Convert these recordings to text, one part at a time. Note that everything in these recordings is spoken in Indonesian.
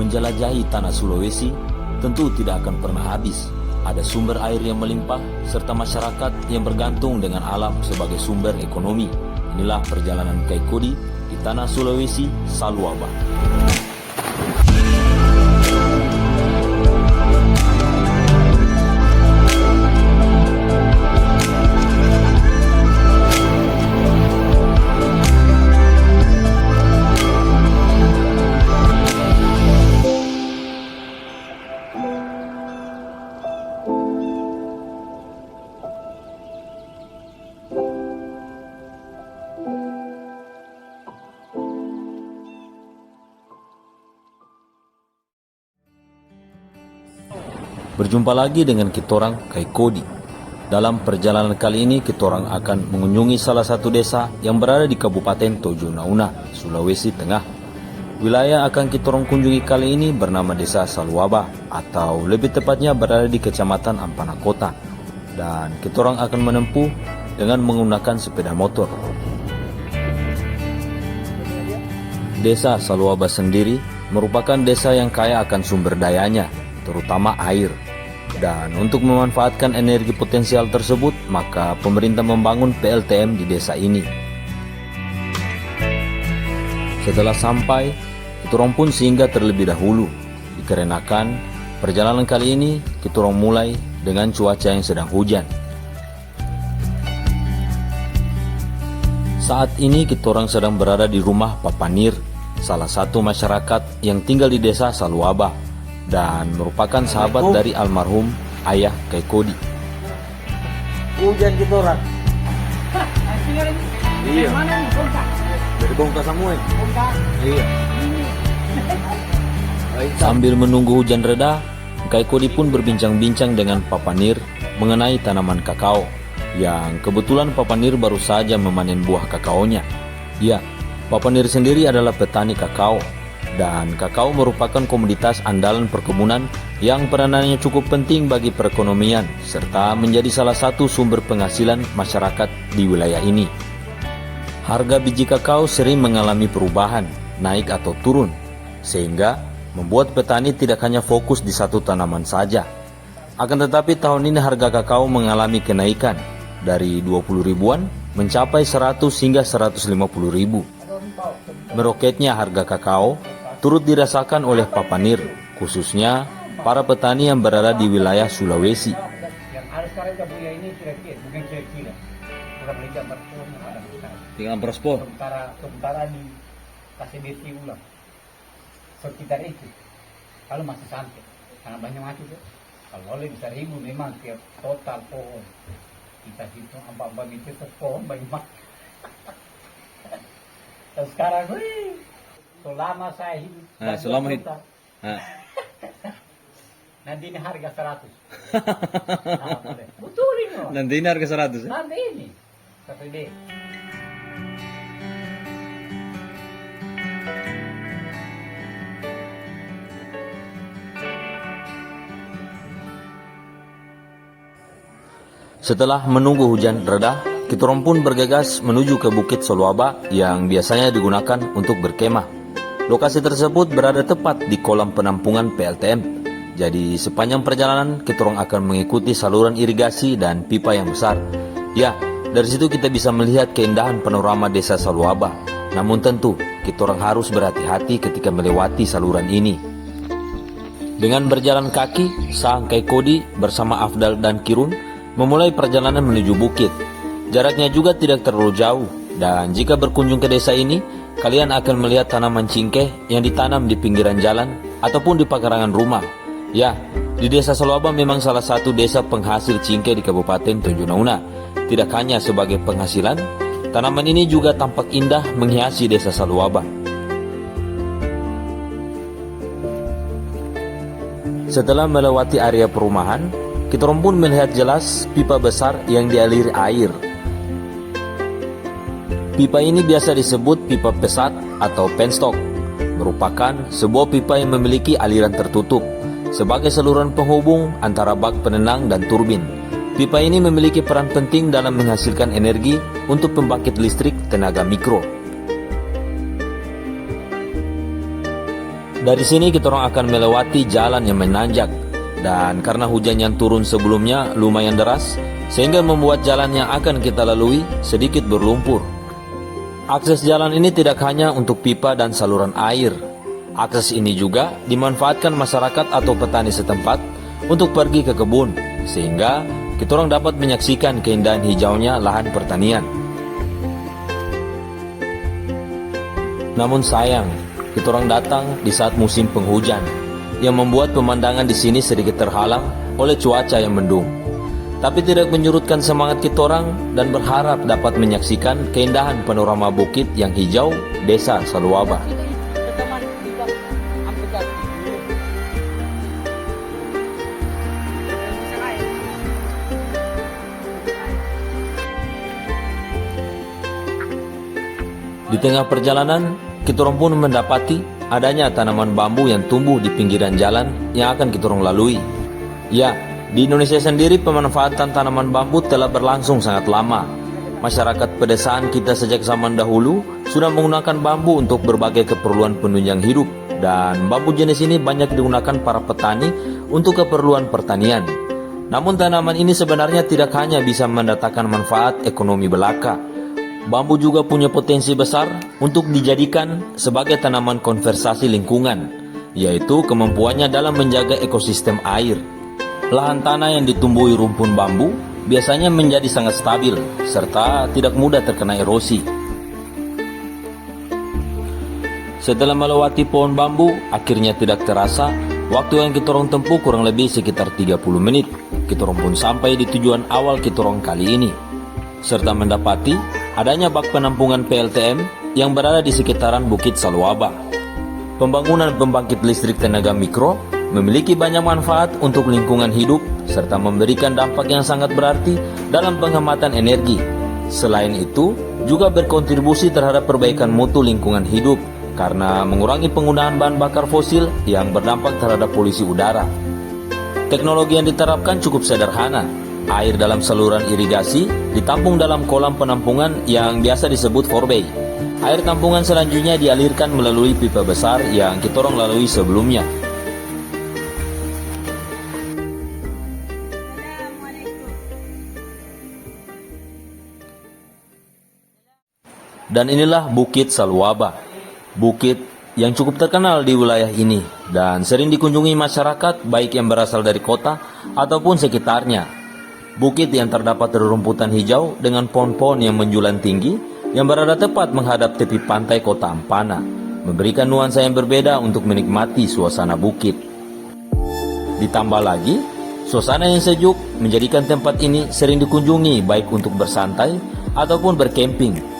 menjelajahi tanah Sulawesi, tentu tidak akan pernah habis. Ada sumber air yang melimpah, serta masyarakat yang bergantung dengan alam sebagai sumber ekonomi. Inilah perjalanan Kai Kodi di tanah Sulawesi, Saluaba. Berjumpa lagi dengan kitorang Kai Kodi. Dalam perjalanan kali ini kitorang akan mengunjungi salah satu desa yang berada di Kabupaten Tojo Nauna, Sulawesi Tengah. Wilayah akan kitorang kunjungi kali ini bernama Desa Saluaba, atau lebih tepatnya berada di Kecamatan Ampana Kota. Dan kitorang akan menempuh dengan menggunakan sepeda motor. Desa Saluaba sendiri merupakan desa yang kaya akan sumber dayanya, terutama air. Dan untuk memanfaatkan energi potensial tersebut, maka pemerintah membangun PLTM di desa ini. Setelah sampai, kitorang pun singgah terlebih dahulu, dikarenakan perjalanan kali ini kitorang mulai dengan cuaca yang sedang hujan. Saat ini kitorang sedang berada di rumah Papanir, salah satu masyarakat yang tinggal di desa Saluaba, dan merupakan sahabat dari almarhum ayah Kai Kodi. Hujan gitu orang. Iya. Dari Bongka semua. Iya. Sambil menunggu hujan reda, Kai Kodi pun berbincang-bincang dengan Papanir mengenai tanaman kakao, yang kebetulan Papanir baru saja memanen buah kakaonya. Ya, Papanir sendiri adalah petani kakao. Dan kakao merupakan komoditas andalan perkebunan yang peranannya cukup penting bagi perekonomian serta menjadi salah satu sumber penghasilan masyarakat di wilayah ini. Harga biji kakao sering mengalami perubahan, naik atau turun, sehingga membuat petani tidak hanya fokus di satu tanaman saja. Akan tetapi tahun ini harga kakao mengalami kenaikan dari 20 ribuan mencapai 100 hingga 150 ribu. Meroketnya harga kakao turut dirasakan oleh Papanir, khususnya para petani yang berada di wilayah Sulawesi. Yang ada sekarang kabuya ini kira-kira, bukan kira-kira. Udah beli gambar pun ada sekarang. Dengan prospor. Sementara di kasih BT ulang. Sekitar itu. Kalau masih sampai, karena banyak mati tuh. Kalau boleh bisa 1.000 memang tiap total pohon. Kita hitung 4 meter pohon banyak. Dan sekarang, selama saya hidup, Selama hidup. Nanti ini harga 100. Betul ini. Nanti ini harga 100 ya? Nanti ini. Satu ide. Setelah menunggu hujan reda, kitorang pun bergegas menuju ke Bukit Saluaba yang biasanya digunakan untuk berkemah. Lokasi tersebut berada tepat di kolam penampungan PLTM. Jadi sepanjang perjalanan kitorang akan mengikuti saluran irigasi dan pipa yang besar. Ya, dari situ kita bisa melihat keindahan panorama desa Saluaba. Namun tentu kitorang harus berhati-hati ketika melewati saluran ini. Dengan berjalan kaki, sang Kai Kodi bersama Afdal dan Kirun memulai perjalanan menuju bukit. Jaraknya juga tidak terlalu jauh, dan jika berkunjung ke desa ini, kalian akan melihat tanaman cingkeh yang ditanam di pinggiran jalan ataupun di pekarangan rumah. Ya, di desa Saluaba memang salah satu desa penghasil cingkeh di Kabupaten Tojo Nauna. Tidak hanya sebagai penghasilan, tanaman ini juga tampak indah menghiasi desa Saluaba. Setelah melewati area perumahan, kitorang pun melihat jelas pipa besar yang dialiri air. Pipa ini biasa disebut pipa pesat atau penstock, merupakan sebuah pipa yang memiliki aliran tertutup sebagai saluran penghubung antara bak penenang dan turbin. Pipa ini memiliki peran penting dalam menghasilkan energi untuk pembangkit listrik tenaga mikro. Dari sini kita orang akan melewati jalan yang menanjak, dan karena hujan yang turun sebelumnya lumayan deras, sehingga membuat jalan yang akan kita lalui sedikit berlumpur. Akses jalan ini tidak hanya untuk pipa dan saluran air. Akses ini juga dimanfaatkan masyarakat atau petani setempat untuk pergi ke kebun, sehingga kita orang dapat menyaksikan keindahan hijaunya lahan pertanian. Namun sayang, kita orang datang di saat musim penghujan, yang membuat pemandangan di sini sedikit terhalang oleh cuaca yang mendung. Tapi tidak menyurutkan semangat kita orang dan berharap dapat menyaksikan keindahan panorama bukit yang hijau Desa Saluaba. Di tengah perjalanan, kita orang pun mendapati adanya tanaman bambu yang tumbuh di pinggiran jalan yang akan kita orang lalui. Ya, di Indonesia sendiri pemanfaatan tanaman bambu telah berlangsung sangat lama. Masyarakat pedesaan kita sejak zaman dahulu sudah menggunakan bambu untuk berbagai keperluan penunjang hidup, dan bambu jenis ini banyak digunakan para petani untuk keperluan pertanian. Namun tanaman ini sebenarnya tidak hanya bisa mendatangkan manfaat ekonomi belaka. Bambu juga punya potensi besar untuk dijadikan sebagai tanaman konservasi lingkungan, yaitu kemampuannya dalam menjaga ekosistem air. Lahan tanah yang ditumbuhi rumpun bambu biasanya menjadi sangat stabil serta tidak mudah terkena erosi. Setelah melewati pohon bambu, akhirnya tidak terasa waktu yang kita orang tempuh kurang lebih sekitar 30 menit. Kita orang pun sampai di tujuan awal kita orang kali ini, serta mendapati adanya bak penampungan PLTM yang berada di sekitaran Bukit Saluaba. Pembangunan pembangkit listrik tenaga mikro memiliki banyak manfaat untuk lingkungan hidup serta memberikan dampak yang sangat berarti dalam penghematan energi. Selain itu, juga berkontribusi terhadap perbaikan mutu lingkungan hidup karena mengurangi penggunaan bahan bakar fosil yang berdampak terhadap polusi udara. Teknologi yang diterapkan cukup sederhana. Air dalam saluran irigasi ditampung dalam kolam penampungan yang biasa disebut forebay. Air tampungan selanjutnya dialirkan melalui pipa besar yang kita orang lalui sebelumnya. Dan inilah Bukit Saluaba, bukit yang cukup terkenal di wilayah ini dan sering dikunjungi masyarakat baik yang berasal dari kota ataupun sekitarnya. Bukit yang terdapat rerumputan hijau dengan pohon-pohon yang menjulang tinggi yang berada tepat menghadap tepi pantai kota Ampana, memberikan nuansa yang berbeda untuk menikmati suasana bukit. Ditambah lagi, suasana yang sejuk menjadikan tempat ini sering dikunjungi baik untuk bersantai ataupun berkemping.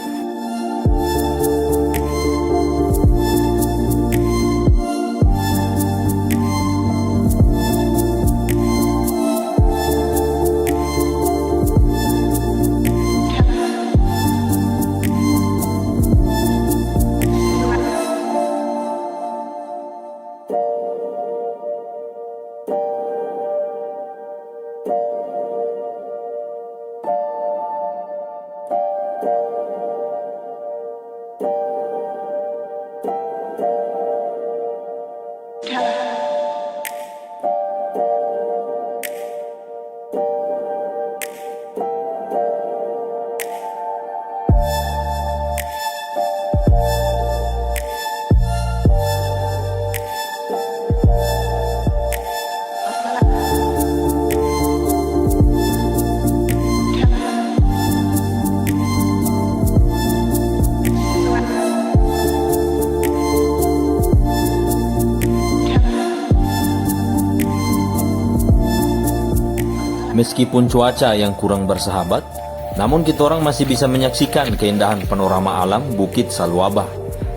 Meskipun cuaca yang kurang bersahabat, namun kita orang masih bisa menyaksikan keindahan panorama alam Bukit Saluaba.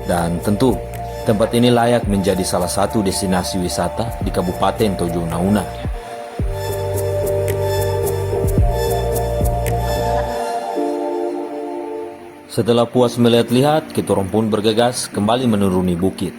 Dan tentu, tempat ini layak menjadi salah satu destinasi wisata di Kabupaten Tojo Unauna. Setelah puas melihat-lihat, kita orang pun bergegas kembali menuruni bukit.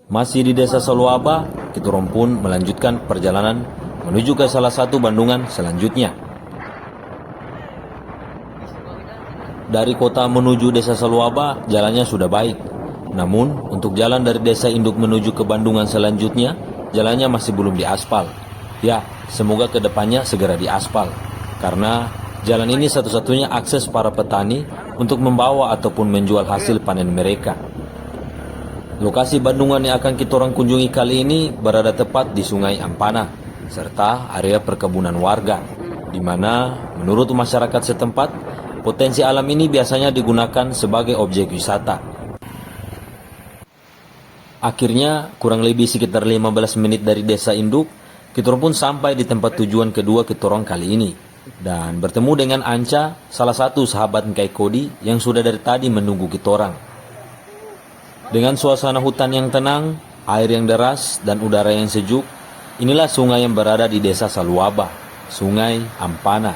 Masih di desa Soluaba, Kitorong pun melanjutkan perjalanan menuju ke salah satu bandungan selanjutnya. Dari kota menuju desa Soluaba, jalannya sudah baik. Namun, untuk jalan dari desa induk menuju ke bandungan selanjutnya, jalannya masih belum diaspal. Ya, semoga kedepannya segera diaspal. Karena jalan ini satu-satunya akses para petani untuk membawa ataupun menjual hasil panen mereka. Lokasi bandungan yang akan kita orang kunjungi kali ini berada tepat di Sungai Ampana, serta area perkebunan warga, di mana menurut masyarakat setempat, potensi alam ini biasanya digunakan sebagai objek wisata. Akhirnya, kurang lebih sekitar 15 menit dari desa induk, kita pun sampai di tempat tujuan kedua kita orang kali ini. Dan bertemu dengan Anca, salah satu sahabat Nkai Kodi yang sudah dari tadi menunggu kita orang. Dengan suasana hutan yang tenang, air yang deras, dan udara yang sejuk, inilah sungai yang berada di desa Soluaba, Sungai Ampana.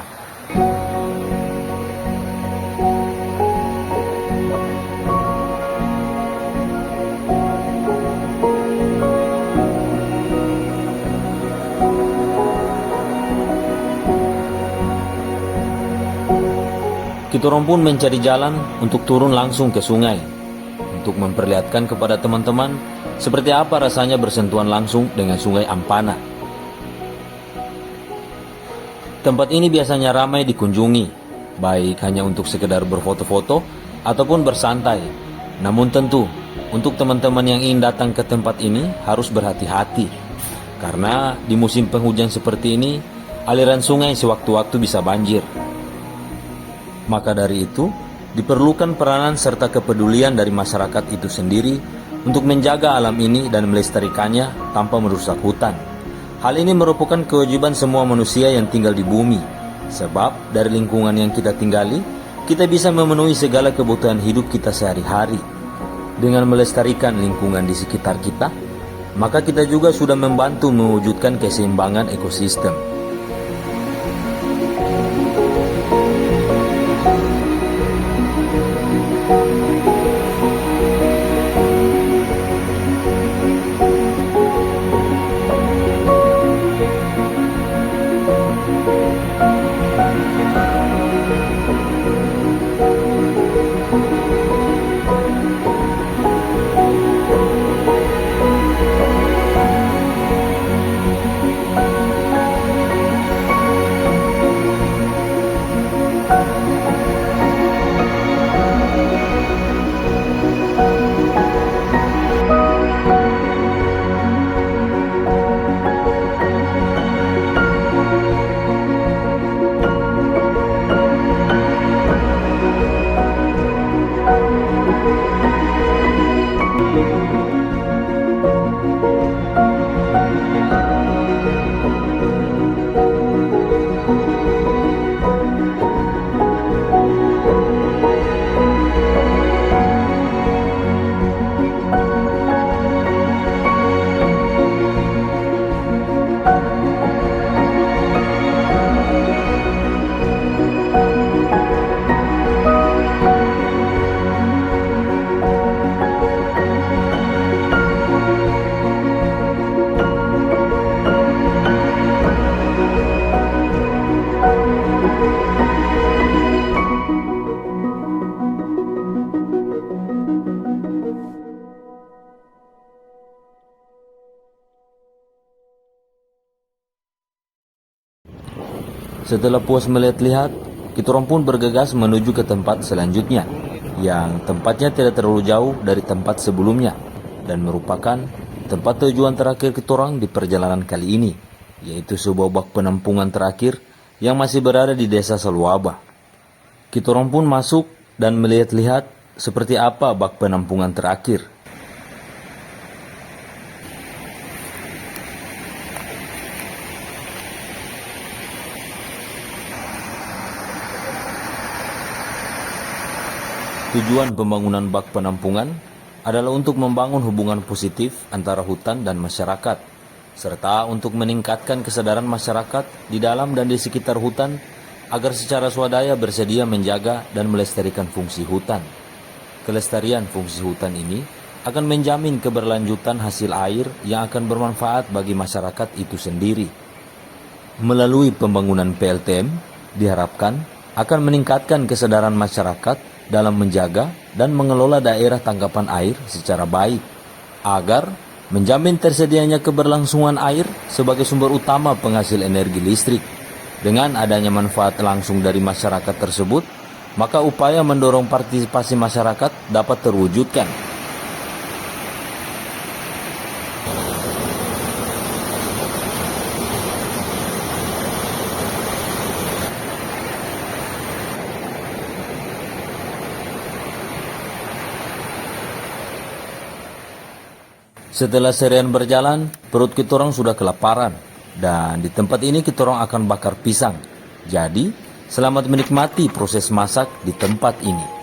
Kita orang pun mencari jalan untuk turun langsung ke sungai, untuk memperlihatkan kepada teman-teman seperti apa rasanya bersentuhan langsung dengan Sungai Ampana. Tempat ini biasanya ramai dikunjungi, baik hanya untuk sekedar berfoto-foto ataupun bersantai. Namun tentu, untuk teman-teman yang ingin datang ke tempat ini harus berhati-hati, karena di musim penghujan seperti ini, aliran sungai sewaktu-waktu bisa banjir. Maka dari itu, diperlukan peranan serta kepedulian dari masyarakat itu sendiri untuk menjaga alam ini dan melestarikannya tanpa merusak hutan. Hal ini merupakan kewajiban semua manusia yang tinggal di bumi, sebab dari lingkungan yang kita tinggali, kita bisa memenuhi segala kebutuhan hidup kita sehari-hari. Dengan melestarikan lingkungan di sekitar kita, maka kita juga sudah membantu mewujudkan keseimbangan ekosistem. Setelah puas melihat-lihat, kita orang pun bergegas menuju ke tempat selanjutnya, yang tempatnya tidak terlalu jauh dari tempat sebelumnya, dan merupakan tempat tujuan terakhir kita orang di perjalanan kali ini, yaitu sebuah bak penampungan terakhir yang masih berada di desa Soluaba. Kita orang pun masuk dan melihat-lihat seperti apa bak penampungan terakhir. Tujuan pembangunan bak penampungan adalah untuk membangun hubungan positif antara hutan dan masyarakat, serta untuk meningkatkan kesadaran masyarakat di dalam dan di sekitar hutan agar secara swadaya bersedia menjaga dan melestarikan fungsi hutan. Kelestarian fungsi hutan ini akan menjamin keberlanjutan hasil air yang akan bermanfaat bagi masyarakat itu sendiri. Melalui pembangunan PLTM, diharapkan akan meningkatkan kesadaran masyarakat dalam menjaga dan mengelola daerah tangkapan air secara baik, agar menjamin tersedianya keberlangsungan air sebagai sumber utama penghasil energi listrik. Dengan adanya manfaat langsung dari masyarakat tersebut, maka upaya mendorong partisipasi masyarakat dapat terwujudkan. Setelah seharian berjalan, perut kitorang sudah kelaparan. Dan di tempat ini kitorang akan bakar pisang. Jadi, selamat menikmati proses masak di tempat ini.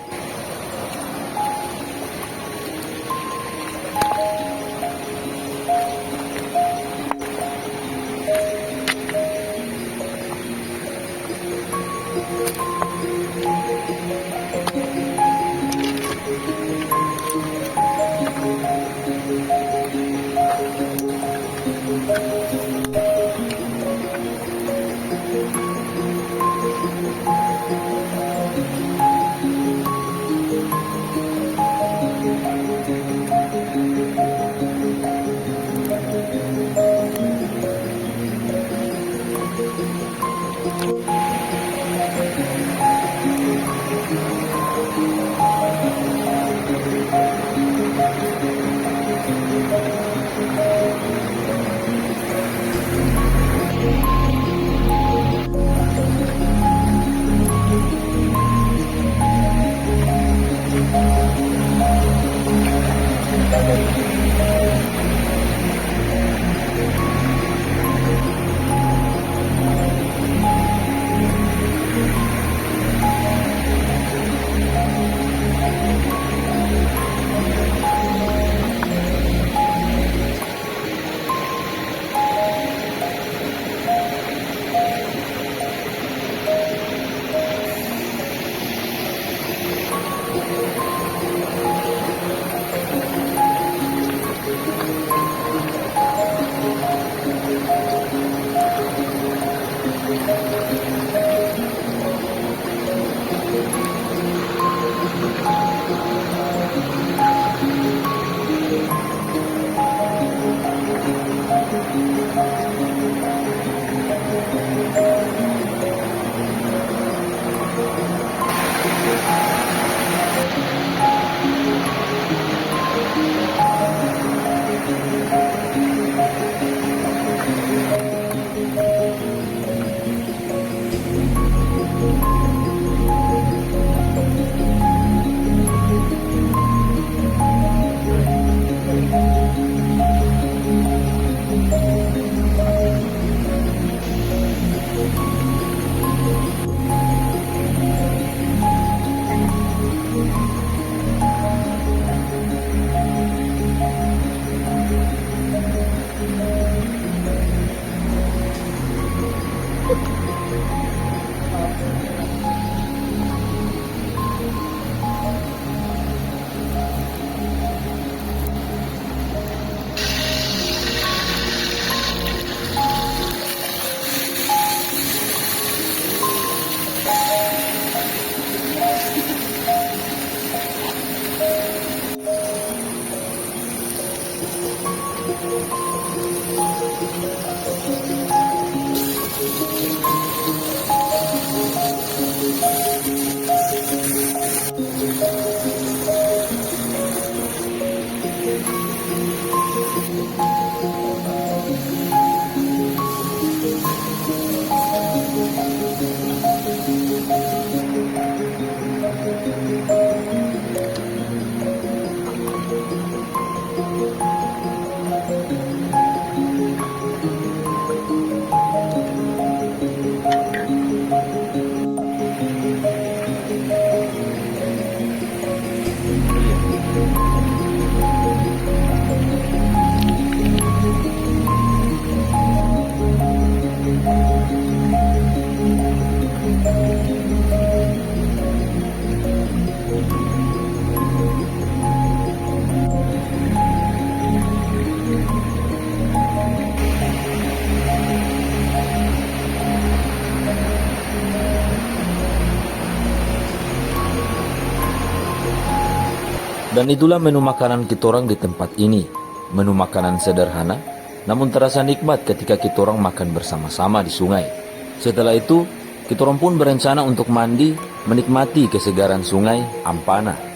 Dan itulah menu makanan kitorang di tempat ini. Menu makanan sederhana, namun terasa nikmat ketika kitorang makan bersama-sama di sungai. Setelah itu, kitorang pun berencana untuk mandi, menikmati kesegaran sungai Ampana.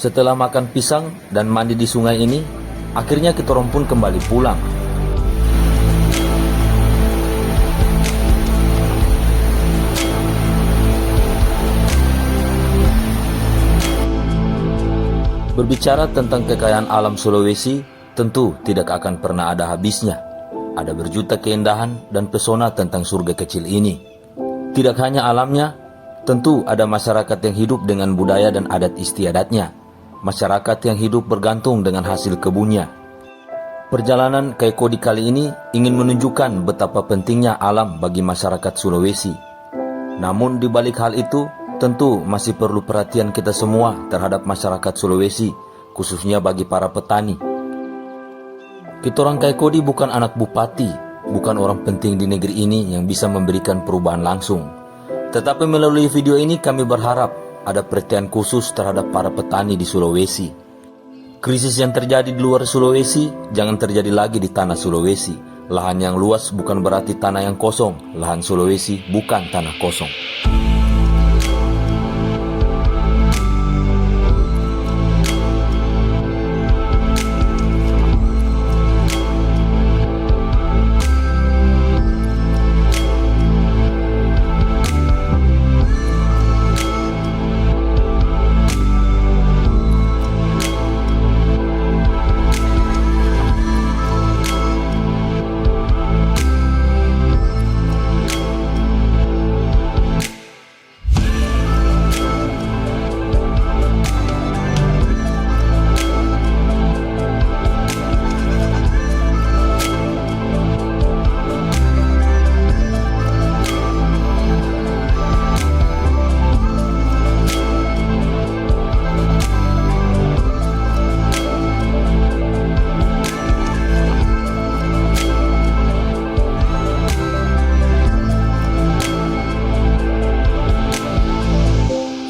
Setelah makan pisang dan mandi di sungai ini, akhirnya kitorong pun kembali pulang. Berbicara tentang kekayaan alam Sulawesi, tentu tidak akan pernah ada habisnya. Ada berjuta keindahan dan pesona tentang surga kecil ini. Tidak hanya alamnya, tentu ada masyarakat yang hidup dengan budaya dan adat istiadatnya. Masyarakat yang hidup bergantung dengan hasil kebunnya. Perjalanan Kaikodi kali ini ingin menunjukkan betapa pentingnya alam bagi masyarakat Sulawesi. Namun di balik hal itu, tentu masih perlu perhatian kita semua terhadap masyarakat Sulawesi, khususnya bagi para petani. Kitorang Kaikodi bukan anak bupati, bukan orang penting di negeri ini yang bisa memberikan perubahan langsung. Tetapi melalui video ini kami berharap ada perhatian khusus terhadap para petani di Sulawesi. Krisis yang terjadi di luar Sulawesi jangan terjadi lagi di tanah Sulawesi. Lahan yang luas bukan berarti tanah yang kosong. Lahan Sulawesi bukan tanah kosong.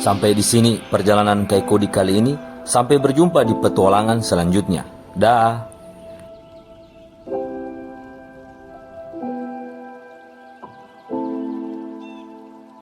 Sampai di sini perjalanan Kaikodi kali ini. Sampai berjumpa di petualangan selanjutnya. Dah.